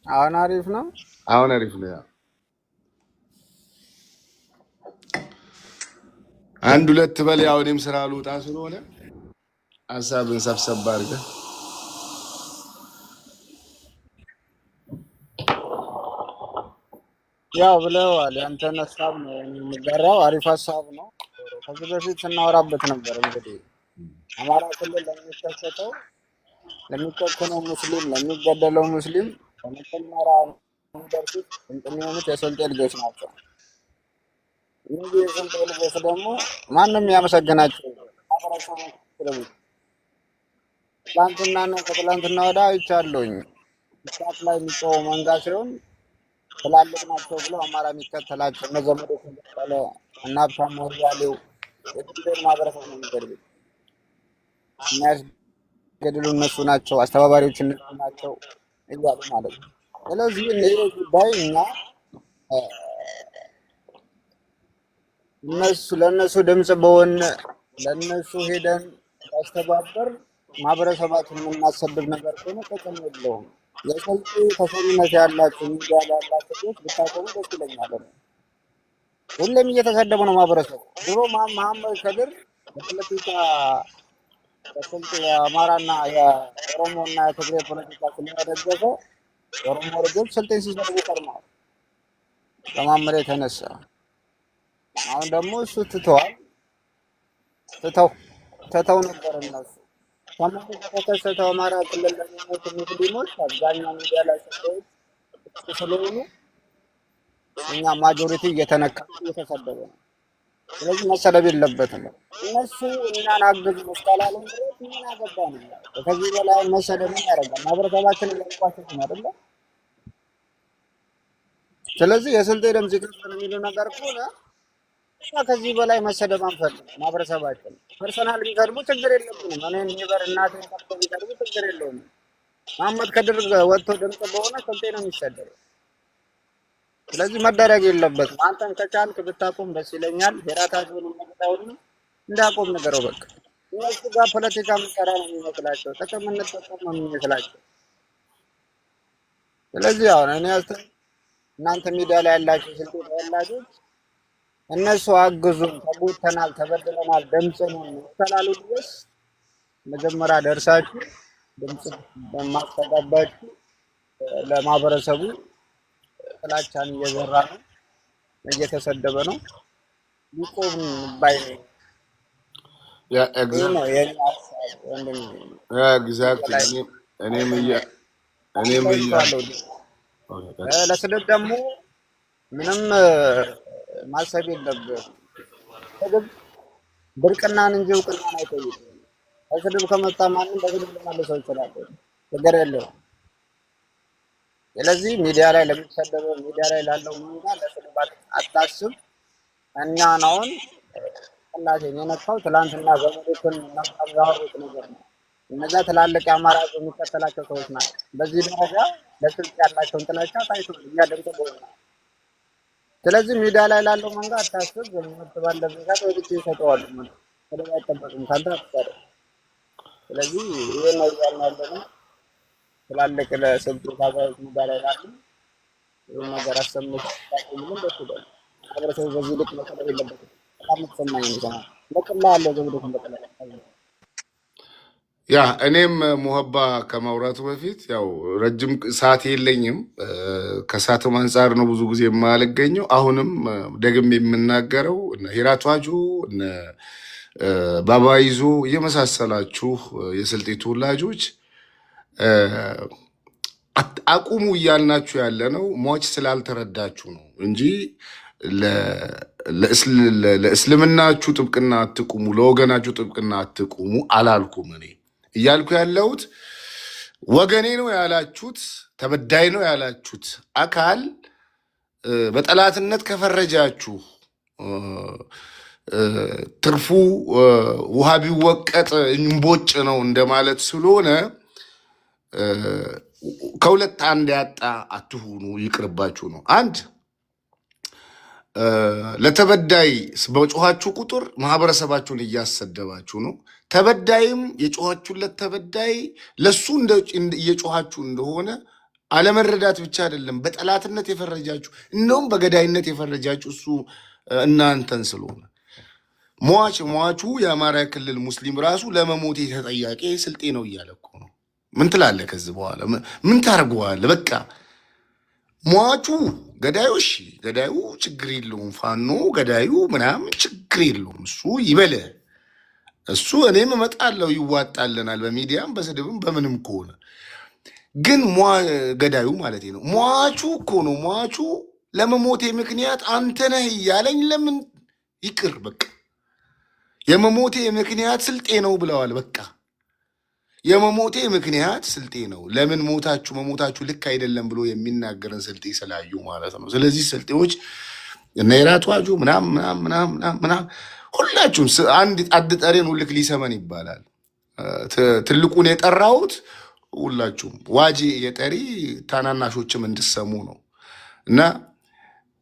አሁን አሪፍ ነው። አንድ ሁለት በል። ያው እኔም ስራ ልውጣ ስለሆነ ሀሳብን ሰብሰብ አድርገህ ያው ብለዋል። ያንተን ሀሳብ ነው የሚጋራው። አሪፍ ሀሳብ ነው። ከዚህ በፊት ስናወራበት ነበር። እንግዲህ አማራ ክልል ለሚከሰተው ለሚከሰተው ሙስሊም ለሚገደለው ሙስሊም በመጀመሪያ የሚደርሱት የሚሆኑት የስልጤ ልጆች ናቸው። እነዚህ የስልጤ ልጆች ደግሞ ማንም ያመሰግናቸው ትላንትናና ከትላንትና ወዲያ አይቻለሁኝ። ምክንያት ላይ የሚጮው መንጋ ሲሆን ትላልቅ ናቸው ብሎ አማራ የሚከተላቸው እነ ዘመዶች በቀለ እና ሀብታሙ ያሌው የትግሬን ማህበረሰብ ነው የሚገድሉት። የሚያስገድሉ እነሱ ናቸው፣ አስተባባሪዎች እነሱ ናቸው እያሉ ማለት ነው። ስለዚህ ይህ ጉዳይ እኛ ለእነሱ ድምፅ በሆን ለእነሱ ሄደን ያስተባበር ማህበረሰባችን የምናሰድብ ነገር ከሆነ ጥቅም የለውም። የስልጤ ተሰሚነት ያላቸው ሚዲያ ያላቸው ሰዎች ብታቆሙ ደስ ይለኛል። ሁሌም እየተሰደቡ ነው ማህበረሰቡ። ድሮ መሐመድ ከድር በፖለቲካ በስልጤ የአማራና የኦሮሞና የትግሬ ፖለቲካ ስለተደገፈ የኦሮሞ ልጆች ስልጤን ሲሰድቡ ቀርመዋል በመሐመድ የተነሳ። አሁን ደግሞ እሱ ትተው ነበር እነሱ ሰሞኑን ከተከሰተው አማራ ክልል ለሚሞቱ ሙስሊሞች አብዛኛው ሚዲያ ላይ ሰዎች ስለሆኑ እኛ ማጆሪቲ እየተሰደበ ነው። ስለዚህ መሰደብ የለበትም። እነሱ እኛን አግዙ መስካላሉ ድረስ ምን አገባን? ከዚህ በላይ መሰደብ ምን ያደርጋል? ማህበረሰባችን ለቋቸው ነው አይደለ? ስለዚህ የስልጤ ድምፅ ይከፈል የሚለው ነገር ከሆነ ከዚህ በላይ መሰደብ አንፈልግም። ማህበረሰባችን ፐርሰናል ቢቀርቡ ችግር የለብንም። እኔ ኔበር እናቴን ከፍቶ ቢቀርቡ ችግር የለውም። መሐመድ ከድር ወጥቶ ድምፅ በሆነ ስልጤ ነው የሚሰደበው። ስለዚህ መደረግ የለበትም። አንተን ከቻልክ ብታቆም ደስ ይለኛል። የራታቸውን መቅጣውን እንዳቆም ነገረው በቃ። እነሱ ጋር ፖለቲካ ምሰራ ነው የሚመስላቸው፣ ጥቅም እንጠቀም ነው የሚመስላቸው። ስለዚህ አሁን እኔ እናንተ ሚዲያ ላይ ያላችሁ ስልጤ ተወላጆች እነሱ አግዙን፣ ተጎድተናል፣ ተበድለናል፣ ድምፅ ነው ተላሉ ድረስ መጀመሪያ ደርሳችሁ ድምፅ በማስተጋባችሁ ለማህበረሰቡ ጥላቻን እየዘራ ነው፣ እየተሰደበ ነው። ሊቆም ባይ ለስድብ ደግሞ ምንም ማሰብ የለብህም። ስድብ ብርቅናን እንጂ እውቅናን አይጠይቅም። ከስድብ ከመጣ ማንም በስድብ ሊመልሰው ይችላል፣ ችግር የለውም። ስለዚህ ሚዲያ ላይ ለሚሰደበው ሚዲያ ላይ ላለው መንጋ ለስድብ አታስብ። እኛን አሁን ቅላሴን የነካው ትላንትና ዘመዶችን ያወሩት ነገር ነው። እነዛ ትላልቅ የአማራ የሚከተላቸው ሰዎች ናቸው። በዚህ ደረጃ ለስልክ ያላቸውን ጥላቻ ታይቶ እያደምጥ ቦና። ስለዚህ ሚዲያ ላይ ላለው መንጋ አታስብ። ዘመድ ባለበት ጋር ወጥቶ ይሰጠዋል ማለት ስለዚህ አይጠበቅም ካንተ አትቀር። ስለዚህ ይሄ ነው ያለው ትላልቅ ለስልክ ታጋዮች ሚዲያ ላይ ላሉ ይሄ ነገር አሰምቶ ታቆምልን ደስ ይላል። ማህበረሰቡ በዚህ ልክ መሰደብ የለበትም። በጣም ተሰማኝ ነው። ለቅላ ያለው ዘመዶችን በቀላል ያ እኔም ሙሀባ ከማውራቱ በፊት ያው ረጅም ሰዓት የለኝም። ከሰዓትም አንጻር ነው ብዙ ጊዜ የማልገኘው። አሁንም ደግሜ የምናገረው እነ ሂራቷጁ እነ ባባይዞ እየመሳሰላችሁ የስልጤ ተወላጆች አቁሙ እያልናችሁ ያለ ነው ሟች ስላልተረዳችሁ ነው እንጂ ለእስልምናችሁ ጥብቅና አትቁሙ፣ ለወገናችሁ ጥብቅና አትቁሙ አላልኩም። እኔ እያልኩ ያለሁት ወገኔ ነው ያላችሁት፣ ተበዳይ ነው ያላችሁት አካል በጠላትነት ከፈረጃችሁ ትርፉ ውሃ ቢወቀጥ እንቦጭ ነው እንደማለት ስለሆነ ከሁለት አንድ ያጣ አትሁኑ፣ ይቅርባችሁ ነው። አንድ ለተበዳይ በጮኻችሁ ቁጥር ማህበረሰባችሁን እያሰደባችሁ ነው። ተበዳይም የጮኻችሁለት ተበዳይ ለሱ እየጮኻችሁ እንደሆነ አለመረዳት ብቻ አይደለም፣ በጠላትነት የፈረጃችሁ እንደውም በገዳይነት የፈረጃችሁ እሱ እናንተን ስለሆነ ሟቹ የአማራ ክልል ሙስሊም ራሱ ለመሞቴ ተጠያቂ ስልጤ ነው እያለ እኮ ነው። ምን ትላለህ? ከዚህ በኋላ ምን ታደርገዋለህ? በቃ ሟቹ ገዳዩ እሺ፣ ገዳዩ ችግር የለውም፣ ፋኖ ገዳዩ ምናምን ችግር የለውም፣ እሱ ይበለ እሱ እኔም እመጣለሁ፣ ይዋጣልናል፣ በሚዲያም በስድብም በምንም ከሆነ ግን ገዳዩ ማለት ነው ሟቹ እኮ ነው። ሟቹ ለመሞቴ ምክንያት አንተ ነህ እያለኝ ለምን ይቅር፣ በቃ የመሞቴ ምክንያት ስልጤ ነው ብለዋል። በቃ የመሞቴ ምክንያት ስልጤ ነው። ለምን ሞታችሁ? መሞታችሁ ልክ አይደለም ብሎ የሚናገርን ስልጤ ስላዩ ማለት ነው። ስለዚህ ስልጤዎች እነ የራቷጁ ምናምን ሁላችሁም አንድ ጠሬን ሁልክ ሊሰመን ይባላል። ትልቁን የጠራሁት ሁላችሁም ዋጂ የጠሪ ታናናሾችም እንድሰሙ ነው። እና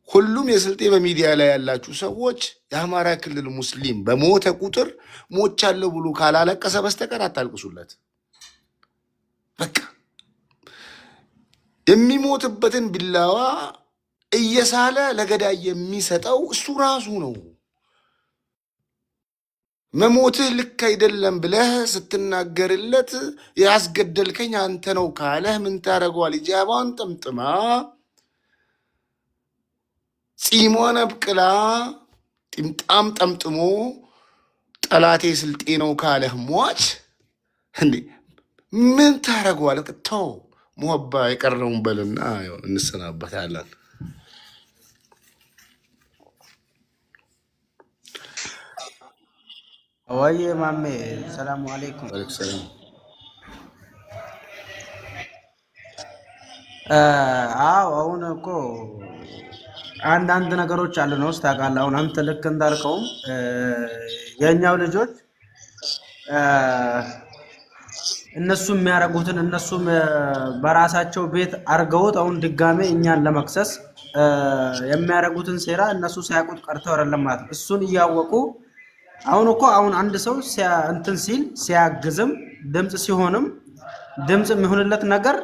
ሁሉም የስልጤ በሚዲያ ላይ ያላችሁ ሰዎች የአማራ ክልል ሙስሊም በሞተ ቁጥር ሞቻለሁ ብሎ ካላለቀሰ በስተቀር አታልቅሱለት። በቃ የሚሞትበትን ቢላዋ እየሳለ ለገዳይ የሚሰጠው እሱ ራሱ ነው። መሞትህ ልክ አይደለም ብለህ ስትናገርለት ያስገደልከኝ አንተ ነው ካለህ ምን ታደርገዋል? ሂጃቧን ጠምጥማ ፂሟን አብቅላ ጥምጣም ጠምጥሞ ጠላቴ ስልጤ ነው ካለህ ሟች እንዴ ምን ታደርገዋል? ተው ሙሀባ የቀረውን በልና እንሰናበታለን። ወይ ማሜ ሰላሙ አለይኩም። አዎ አሁን እኮ አንዳንድ ነገሮች አሉ ነው ታውቃለህ። አሁን አንተ ልክ እንዳልከውም የኛው ልጆች እነሱም የሚያደርጉትን እነሱም በራሳቸው ቤት አርገውት አሁን ድጋሜ እኛን ለመክሰስ የሚያደርጉትን ሴራ እነሱ ሳያውቁት ቀርተው አይደለም ማለት ነው። እሱን እያወቁ አሁን እኮ አሁን አንድ ሰው እንትን ሲል ሲያግዝም ድምጽ ሲሆንም ድምጽ የሚሆንለት ነገር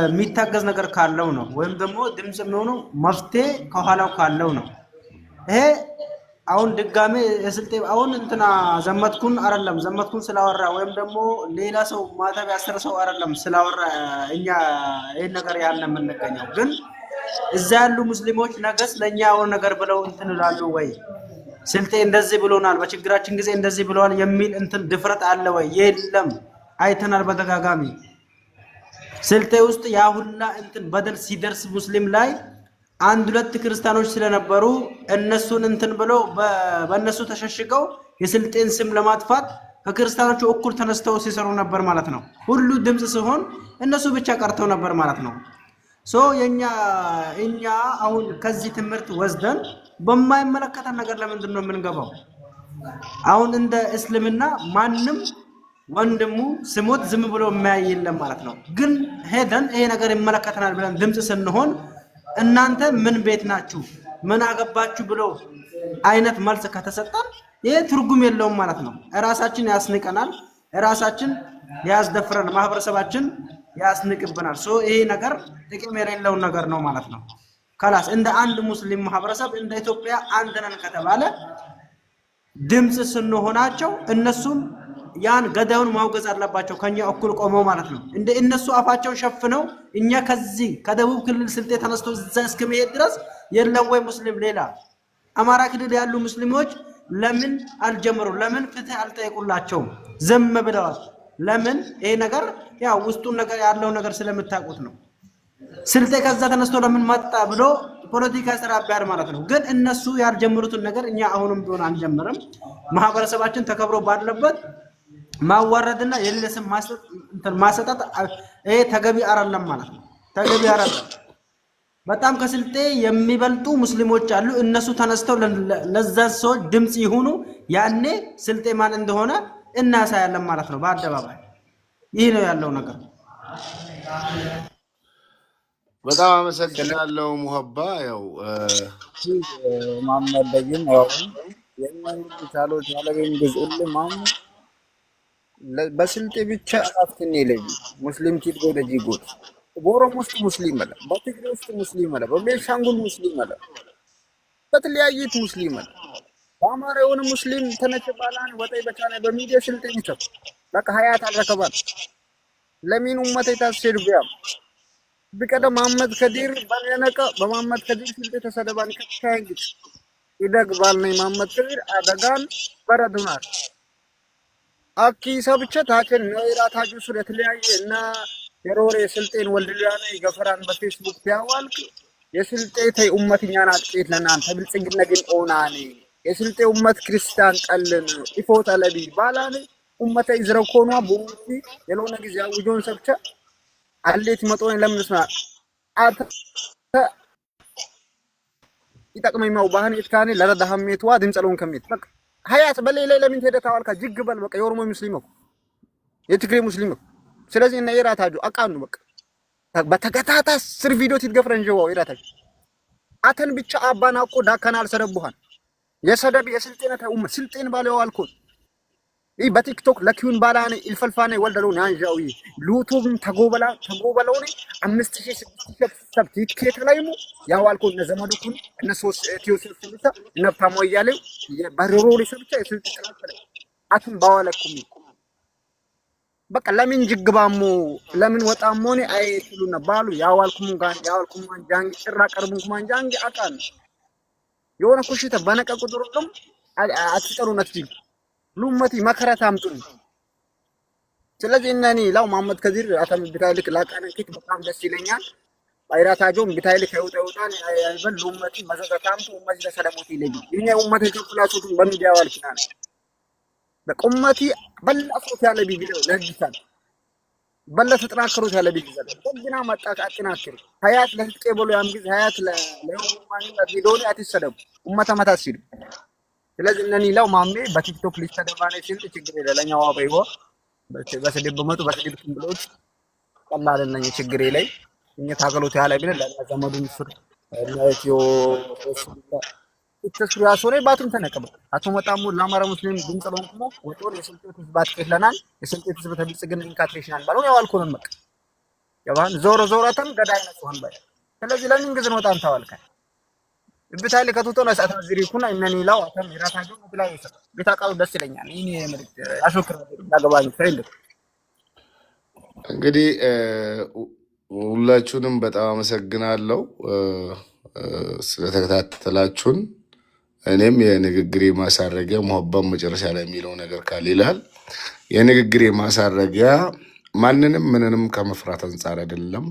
የሚታገዝ ነገር ካለው ነው። ወይም ደግሞ ድምጽ የሚሆነው መፍትሄ ከኋላው ካለው ነው። ይሄ አሁን ድጋሜ የስልጤ አሁን እንትና ዘመትኩን አይደለም ዘመትኩን ስላወራ ወይም ደግሞ ሌላ ሰው ማተብ ያሰረ ሰው አይደለም ስላወራ እኛ ይሄን ነገር ያለ የምንገኘው ግን እዛ ያሉ ሙስሊሞች ነገስ ለኛ አሁን ነገር ብለው እንትን ይላሉ ወይ? ስልጤ እንደዚህ ብሎናል፣ በችግራችን ጊዜ እንደዚህ ብለዋል የሚል እንትን ድፍረት አለ ወይ? የለም። አይተናል በተጋጋሚ ስልጤ ውስጥ ያ ሁላ እንትን በደል ሲደርስ ሙስሊም ላይ አንድ ሁለት ክርስቲያኖች ስለነበሩ እነሱን እንትን ብለው በእነሱ ተሸሽገው የስልጤን ስም ለማጥፋት ከክርስቲያኖቹ እኩል ተነስተው ሲሰሩ ነበር ማለት ነው። ሁሉ ድምጽ ሲሆን እነሱ ብቻ ቀርተው ነበር ማለት ነው። እኛ አሁን ከዚህ ትምህርት ወስደን በማይመለከተን ነገር ለምንድን ነው የምንገባው? አሁን እንደ እስልምና ማንም ወንድሙ ስሞት ዝም ብሎ የማያይ የለም ማለት ነው። ግን ሄደን ይሄ ነገር ይመለከተናል ብለን ድምጽ ስንሆን እናንተ ምን ቤት ናችሁ ምን አገባችሁ ብሎ አይነት መልስ ከተሰጠን ይሄ ትርጉም የለውም ማለት ነው። ራሳችን ያስንቀናል፣ ራሳችን ያስደፍረናል፣ ማህበረሰባችን ያስንቅብናል። ይሄ ነገር ጥቅም የሌለው ነገር ነው ማለት ነው። ካላስ እንደ አንድ ሙስሊም ማህበረሰብ እንደ ኢትዮጵያ አንድ ነን ከተባለ ድምጽ ስንሆናቸው እነሱም ያን ገዳዩን ማውገዝ አለባቸው ከኛ እኩል ቆመው ማለት ነው። እንደ እነሱ አፋቸውን ሸፍነው እኛ ከዚህ ከደቡብ ክልል ስልጤ ተነስቶ እዛ እስከመሄድ ድረስ የለም ወይ ሙስሊም ሌላ አማራ ክልል ያሉ ሙስሊሞች ለምን አልጀመሩ? ለምን ፍትህ አልጠየቁላቸውም? ዝም ብለዋል። ለምን? ይሄ ነገር ያው ውስጡን ነገር ያለው ነገር ስለምታውቁት ነው። ስልጤ ከዛ ተነስቶ ለምን መጣ ብሎ ፖለቲካ ይሰራብያል ማለት ነው። ግን እነሱ ያልጀመሩትን ነገር እኛ አሁንም ቢሆን አንጀምርም። ማህበረሰባችን ተከብሮ ባለበት ማዋረድና የሌለ ስም ማሰጣት ይሄ ተገቢ አይደለም ማለት ነው። ተገቢ አይደለም። በጣም ከስልጤ የሚበልጡ ሙስሊሞች አሉ። እነሱ ተነስተው ለዛ ሰዎች ድምጽ ይሁኑ። ያኔ ስልጤ ማን እንደሆነ እናሳያለን ማለት ነው በአደባባይ። ይህ ነው ያለው ነገር። በጣም አመሰግናለሁ ሙሀባ። ያው ማመደግም ያው የማን ቻሎት ያለገኝ ግዝኡል ማም በስልጤ ብቻ አፍትኔ ለይ ሙስሊም ኪድ ጎደ ጂጎት በኦሮሞ ውስጥ ሙስሊም አለ፣ በትግሬ ውስጥ ሙስሊም አለ፣ በቤንሻንጉል ሙስሊም አለ፣ በተለያየት ሙስሊም አለ። በአማራ የሆነ ሙስሊም ተነጭባላን ወጣይ በቻለ በሚዲያ ስልጤ ይተፍ በቃ ሀያት አልረከባል ለሚን ኡመት የታሰሩ ቢያም በቀደ መሐመድ ከዲር ባለነቀ በመሐመድ ከዲር ስልጤ ተሰደባን ከታንግት ይደግ ባልነኝ መሐመድ ከዲር አደጋን በረዱናል አኪ ሰብቸ ታከን ነይራ ታጁ ሱር የተለያየ እና የሮሬ ስልጤን ወልድያኔ ገፈራን በፌስቡክ ያዋልክ የስልጤ ተይ ኡመትኛና ጥቂት ለናንተ ብልጽግና ግን ኦናኔ የስልጤ ኡመት ክርስቲያን ጠልን ኢፎታ ለቢ ባላኔ ኡመተ ይዝረኮኗ ቡሩቲ የሎነ ጊዜ አውጆን ሰብቸ አሌት መጦን ለምንስማ አተ ይጠቅመኛው ባህን እትካኔ ለረዳህሜትዋ ድምጸሎን ከሚት በቃ ሀያት በሌላ ለምን ተደታዋልካ ጅግበል በቃ የኦሮሞ ሙስሊም ነው የትግሬ ሙስሊም ነው። ስለዚህ እና የራታጁ አቃኑ በቃ በተከታታ ስር ቪዲዮ ትገፍረን ጀዋው የራታጁ አተን ብቻ አባናቆ ዳካናል ሰደቡሃን የሰደብ የስልጤነታ ኡመት ስልጤን ባለው አልኮ ይህ በቲክቶክ ለኪውን ባላኔ ኢልፈልፋኔ ወልደለው ናንጃዊ ሉቱብም ተጎበለውኔ 5000 ሰብቲት ከተላይሙ ያው አልኮ ነዘመዱኩን እነሶስ ቲዮስፍ ፍልታ ነፍታሞ ይያለው የባሮሮ ለሰብቻ የስልጤ ጥላት አቱን ባዋለኩም በቃ ለምን ጅግባሙ ለምን ወጣሞኔ አይትሉና ባሉ ያዋልኩም ጋን ጃንግ ጭራ ቀርቡን ጃንግ አቃን የሆነ ኩሽታ በነቀ ቁጥሩም አትጠሩ ነትጂ ሉመቲ መከራት አምጡኝ። ስለዚህ እነኒ ላው መሐመድ ከዲር አተም ቢታይልክ ላቃነኪት በጣም ደስ ይለኛል። ባይራታጆም ቢታይልክ ይውጣን አይበል ሉመቲ መዘጋታም ኡመት ለሰለሞት ይለኝ ይሄ ኡመት ከፍላሱቱን በሚዲያ ዋልኪናል በቁመቲ በላፎት ያለ ቢቢለው ለጅታል በለፈ ተጠናከሩት ያለ ቢቢለው ደግና ማጣቅ አጥናክሩ ሀያት ለህቄ ብሎ ያም ጊዜ ሀያት ለኡማኒ ለዲዶኒ አትሰደቡ ኡመታ ማታሲሉ ስለዚህ እነኒ ላው ማሜ በቲክቶክ ሊስተደባኔ ሲል ችግር የለኛው አበይቦ በስድብ በመጡ በስድብ ብሎች ቀላል ነኝ ችግር ላይ እኛ ታገሉት ያለ ቢለ ለዘመዱ ምስር ናይቲዮ ተስሩ ያሶሬ ባቱን ተነቀበ አቶ መጣሙ ለአማራ ሙስሊም ድምጽ ለሆንኩ ወጦር የስልጤ ህዝባት ከለናል የስልጤ ህዝብ ተብልጽግና ኢንካትሬሽናል ባለው ያው አልኮነን መቀ ያባን ዞሮተም ገዳይ ነው ሆን ባይ ስለዚህ ለምን ግዝ ነው ታን ታዋልካ ብታይል ከቶቶና ሰዓት ዝሪኩና እነኒ ላው አተም ይራታጆ ብላይ ይሰጥ ቢታቃው ደስ ይለኛል ይሄ መልእክት አሾክር ዳገባኝ ፍሬንድ እንግዲህ ሁላችሁንም በጣም አመሰግናለሁ ስለተከታተላችሁን። እኔም የንግግሬ ማሳረጊያ ሙሀባም መጨረሻ ላይ የሚለው ነገር ካለ ይላል። የንግግሬ ማሳረጊያ ማንንም ምንንም ከመፍራት አንጻር አይደለም።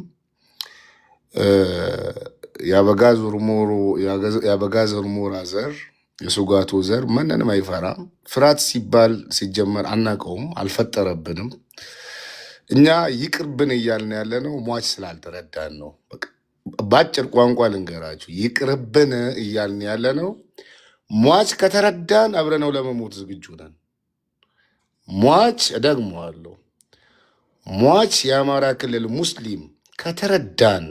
ያበጋዝ ሩሞራ ዘር የሱጋቶ ዘር ማንንም አይፈራም። ፍርሃት ሲባል ሲጀመር አናቀውም፣ አልፈጠረብንም። እኛ ይቅርብን እያልን ያለ ነው ሟች ስላልተረዳን ነው። በአጭር ቋንቋ ልንገራችሁ፣ ይቅርብን እያልን ያለ ነው። ሟች ከተረዳን አብረነው ለመሞት ዝግጁ ነን። ሟች እደግመዋለሁ፣ ሟች የአማራ ክልል ሙስሊም ከተረዳን፣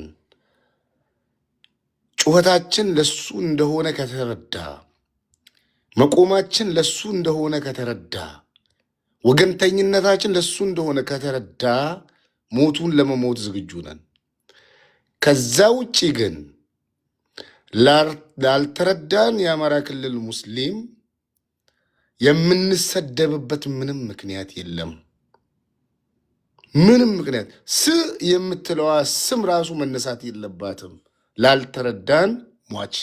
ጩኸታችን ለሱ እንደሆነ ከተረዳ፣ መቆማችን ለሱ እንደሆነ ከተረዳ፣ ወገንተኝነታችን ለሱ እንደሆነ ከተረዳ ሞቱን ለመሞት ዝግጁ ነን። ከዛ ውጪ ግን ላልተረዳን የአማራ ክልል ሙስሊም የምንሰደብበት ምንም ምክንያት የለም። ምንም ምክንያት የምትለዋ ስም ራሱ መነሳት የለባትም። ላልተረዳን ሟች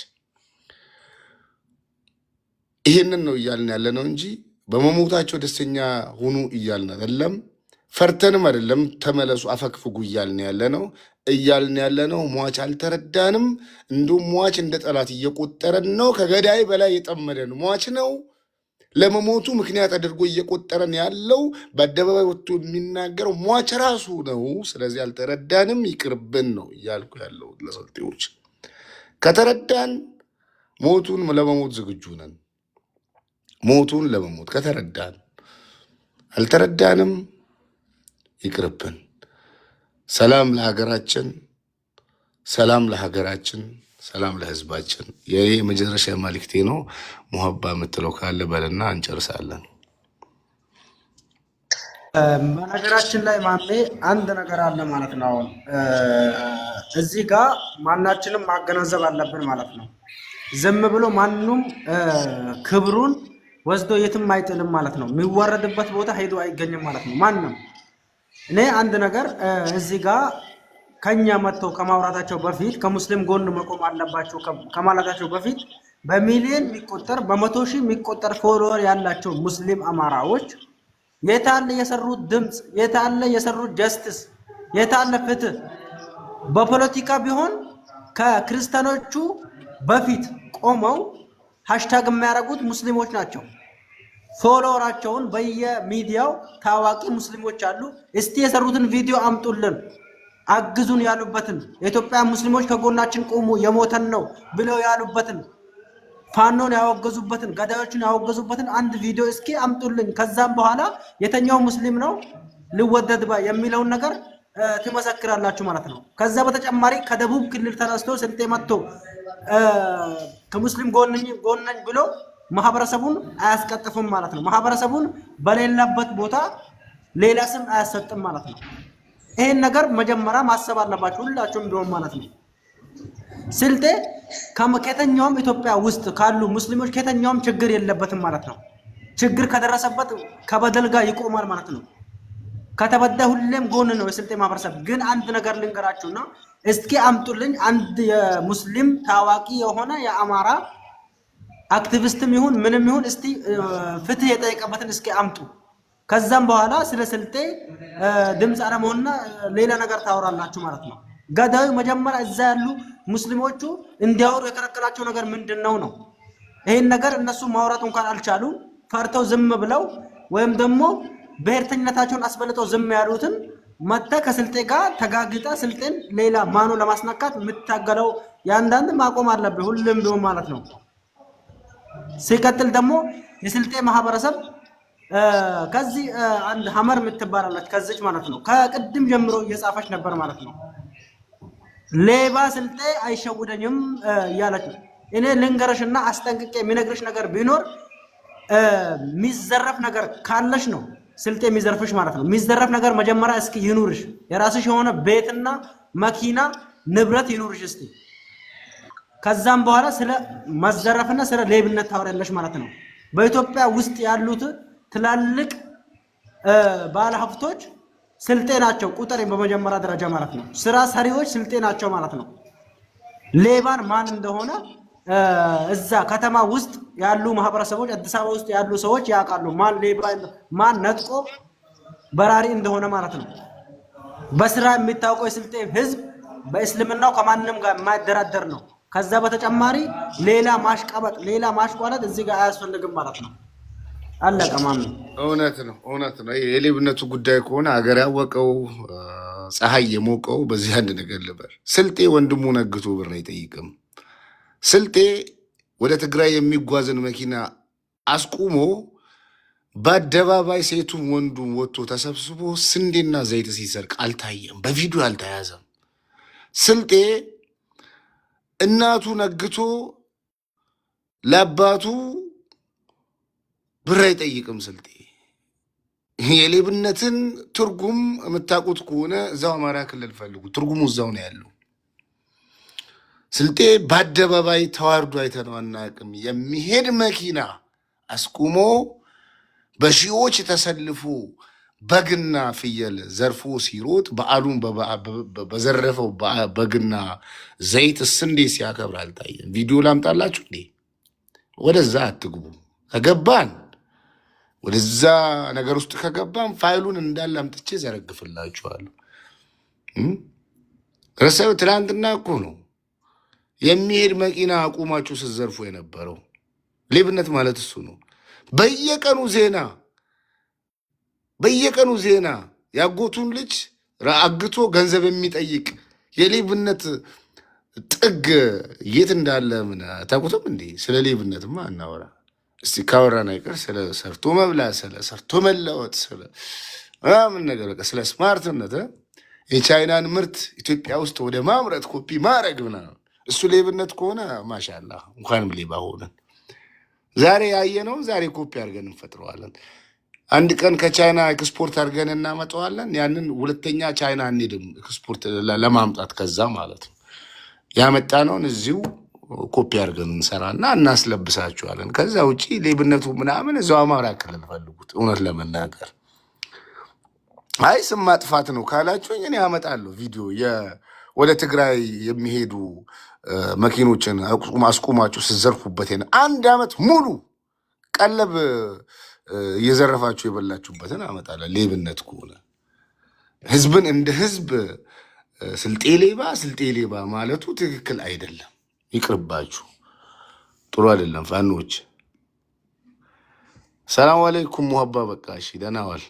ይሄንን ነው እያልን ያለ ነው እንጂ በመሞታቸው ደስተኛ ሁኑ እያልን አይደለም። ፈርተንም አይደለም ተመለሱ አፈክፍጉ እያልን ያለ ነው። ሟች አልተረዳንም። እንዲሁም ሟች እንደ ጠላት እየቆጠረን ነው። ከገዳይ በላይ የጠመደን ሟች ነው። ለመሞቱ ምክንያት አድርጎ እየቆጠረን ያለው በአደባባይ ወጥቶ የሚናገረው ሟች ራሱ ነው። ስለዚህ አልተረዳንም፣ ይቅርብን ነው እያልኩ ያለው ለሰልጤዎች። ከተረዳን ሞቱን ለመሞት ዝግጁ ነን። ሞቱን ለመሞት ከተረዳን፣ አልተረዳንም፣ ይቅርብን። ሰላም ለሀገራችን፣ ሰላም ለሀገራችን፣ ሰላም ለህዝባችን። የኔ መጨረሻ መልእክቴ ነው። ሙሀባ የምትለው ካለ በልና እንጨርሳለን። በነገራችን ላይ ማሜ አንድ ነገር አለ ማለት ነው። አሁን እዚህ ጋር ማናችንም ማገናዘብ አለብን ማለት ነው። ዝም ብሎ ማንም ክብሩን ወስዶ የትም አይጥልም ማለት ነው። የሚወረድበት ቦታ ሄዶ አይገኝም ማለት ነው ማንም። እኔ አንድ ነገር እዚህ ጋር ከኛ መጥተው ከማውራታቸው በፊት ከሙስሊም ጎን መቆም አለባቸው ከማለታቸው በፊት በሚሊዮን የሚቆጠር በመቶ ሺህ የሚቆጠር ፎሎወር ያላቸው ሙስሊም አማራዎች የታለ የሰሩት ድምፅ፣ የታለ የሰሩት ጀስቲስ፣ የታለ ፍትህ? በፖለቲካ ቢሆን ከክርስቲያኖቹ በፊት ቆመው ሃሽታግ የሚያደርጉት ሙስሊሞች ናቸው። ፎሎወራቸውን በየሚዲያው ታዋቂ ሙስሊሞች አሉ። እስቲ የሰሩትን ቪዲዮ አምጡልን አግዙን ያሉበትን የኢትዮጵያ ሙስሊሞች ከጎናችን ቆሙ የሞተን ነው ብለው ያሉበትን ፋኖን ያወገዙበትን ገዳዮችን ያወገዙበትን አንድ ቪዲዮ እስኪ አምጡልኝ። ከዛም በኋላ የተኛው ሙስሊም ነው ልወደድ የሚለውን ነገር ትመሰክራላችሁ ማለት ነው። ከዛ በተጨማሪ ከደቡብ ክልል ተነስቶ ስልጤ መጥቶ ከሙስሊም ጎንኝ ብሎ ማህበረሰቡን አያስቀጥፍም ማለት ነው። ማህበረሰቡን በሌላበት ቦታ ሌላ ስም አያሰጥም ማለት ነው። ይሄን ነገር መጀመሪያ ማሰብ አለባችሁ ሁላችሁም ቢሆን ማለት ነው። ስልጤ ከየትኛውም ኢትዮጵያ ውስጥ ካሉ ሙስሊሞች ከየትኛውም ችግር የለበትም ማለት ነው። ችግር ከደረሰበት ከበደል ጋር ይቆማል ማለት ነው። ከተበዳ ሁሌም ጎን ነው የስልጤ ማህበረሰብ። ግን አንድ ነገር ልንገራችሁና እስኪ አምጡልኝ አንድ የሙስሊም ታዋቂ የሆነ የአማራ አክቲቪስትም ይሁን ምንም ይሁን እስቲ ፍትህ የጠየቀበትን እስኪ አምጡ። ከዛም በኋላ ስለ ስልጤ ድምፅ አለመሆንና ሌላ ነገር ታወራላችሁ ማለት ነው። ገዳዩ መጀመሪያ እዛ ያሉ ሙስሊሞቹ እንዲያወሩ የከለከላቸው ነገር ምንድነው ነው? ይሄን ነገር እነሱ ማውራት እንኳን አልቻሉም። ፈርተው ዝም ብለው ወይም ደግሞ ብሔርተኝነታቸውን አስበልጠው ዝም ያሉትን መተ ከስልጤ ጋር ተጋግጣ ስልጤን ሌላ ማኑ ለማስነካት የምታገለው ያንዳንድ ማቆም አለብህ ሁሉም ቢሆን ማለት ነው። ሲቀጥል ደግሞ የስልጤ ማህበረሰብ ከዚህ አንድ ሐመር የምትባላለች ከዚች ማለት ነው ከቅድም ጀምሮ እየጻፈች ነበር ማለት ነው። ሌባ ስልጤ አይሸውደኝም እያለች ነው። እኔ ልንገርሽና አስጠንቅቄ የሚነግርሽ ነገር ቢኖር የሚዘረፍ ነገር ካለሽ ነው ስልጤ የሚዘርፍሽ ማለት ነው። የሚዘረፍ ነገር መጀመሪያ እስኪ ይኑርሽ። የራስሽ የሆነ ቤትና መኪና ንብረት ይኑርሽ እስቲ። ከዛም በኋላ ስለ መዘረፍና ስለ ሌብነት ታወሪያለሽ ማለት ነው። በኢትዮጵያ ውስጥ ያሉት ትላልቅ ባለ ሀብቶች ስልጤ ናቸው ቁጥር በመጀመሪያ ደረጃ ማለት ነው። ስራ ሰሪዎች ስልጤ ናቸው ማለት ነው። ሌባን ማን እንደሆነ እዛ ከተማ ውስጥ ያሉ ማህበረሰቦች አዲስ አበባ ውስጥ ያሉ ሰዎች ያውቃሉ። ማን ሌባ ማን ነጥቆ በራሪ እንደሆነ ማለት ነው። በስራ የሚታወቀው የስልጤ ህዝብ በእስልምናው ከማንም ጋር የማይደራደር ነው። ከዛ በተጨማሪ ሌላ ማሽቀበጥ ሌላ ማሽቋለጥ እዚህ ጋር አያስፈልግም ማለት ነው። አለቀ ማምን። እውነት ነው። የሌብነቱ ጉዳይ ከሆነ ሀገር ያወቀው ፀሐይ የሞቀው በዚህ አንድ ነገር ልበል። ስልጤ ወንድሙ ነግቶ ብር አይጠይቅም። ስልጤ ወደ ትግራይ የሚጓዝን መኪና አስቁሞ በአደባባይ ሴቱም ወንዱም ወጥቶ ተሰብስቦ ስንዴና ዘይት ሲሰርቅ አልታየም፣ በቪዲዮ አልተያዘም። ስልጤ እናቱ ነግቶ ለአባቱ ብር አይጠይቅም። ስልጤ የሌብነትን ትርጉም የምታውቁት ከሆነ እዛው አማራ ክልል ፈልጉ፣ ትርጉሙ እዛው ነው ያለው። ስልጤ በአደባባይ ተዋርዶ አይተነው አናውቅም። የሚሄድ መኪና አስቁሞ በሺዎች ተሰልፎ በግና ፍየል ዘርፎ ሲሮጥ በዓሉን በዘረፈው በግና ዘይት ስንዴ ሲያከብር አልታየም። ቪዲዮ ላምጣላችሁ እንዴ? ወደዛ አትግቡ። ከገባን ወደዛ ነገር ውስጥ ከገባን ፋይሉን እንዳለ አምጥቼ ዘረግፍላችኋለሁ። ረሳዩ ትናንትና እኮ ነው የሚሄድ መኪና አቁማችሁ ስትዘርፉ የነበረው። ሌብነት ማለት እሱ ነው። በየቀኑ ዜና ያጎቱን ልጅ አግቶ ገንዘብ የሚጠይቅ የሌብነት ጥግ የት እንዳለ ምን ታውቁትም እንዴ? ስለ ሌብነትማ እናወራ እስቲ። ካወራን አይቀር ስለ ሰርቶ መብላት፣ ስለ ሰርቶ መለወጥ፣ ስለ ምናምን ነገር በቃ ስለ ስማርትነት የቻይናን ምርት ኢትዮጵያ ውስጥ ወደ ማምረት ኮፒ ማድረግ ምናምን እሱ ሌብነት ከሆነ ማሻላ እንኳንም ሌባ ሆነን ዛሬ ያየነው ዛሬ ኮፒ አድርገን እንፈጥረዋለን። አንድ ቀን ከቻይና ኤክስፖርት አድርገን እናመጣዋለን። ያንን ሁለተኛ ቻይና አንሄድም ኤክስፖርት ለማምጣት ከዛ ማለት ነው። ያመጣነውን እዚሁ ኮፒ አድርገን እንሰራና እናስለብሳችኋለን። ከዛ ውጪ ሌብነቱ ምናምን እዛው አማራ ክልል ፈልጉት። እውነት ለመናገር አይ ስም ማጥፋት ነው ካላችሁኝ እኔ ያመጣለሁ ቪዲዮ ወደ ትግራይ የሚሄዱ መኪኖችን አስቁማችሁ ስትዘርፉበት አንድ ዓመት ሙሉ ቀለብ እየዘረፋችሁ የበላችሁበትን አመጣለሁ። ሌብነት ከሆነ ህዝብን እንደ ህዝብ ስልጤ ሌባ ማለቱ ትክክል አይደለም። ይቅርባችሁ፣ ጥሩ አይደለም። ፋኖች ሰላም አለይኩም ሙሀባ። በቃ እሺ፣ ደህና ዋል።